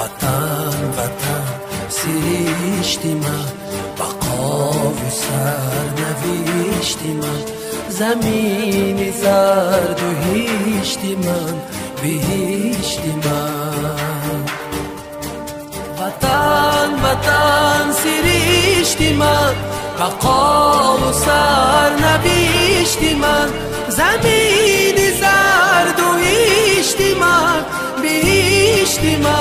وطن وطن سرشتی من، بقا و سرنوشتی من، زمین زرد و هشتی من، بهشتی من. وطن وطن سرشتی من، بقا و سرنوشتی من، زمین زرد و هشتی من، بهشتی من.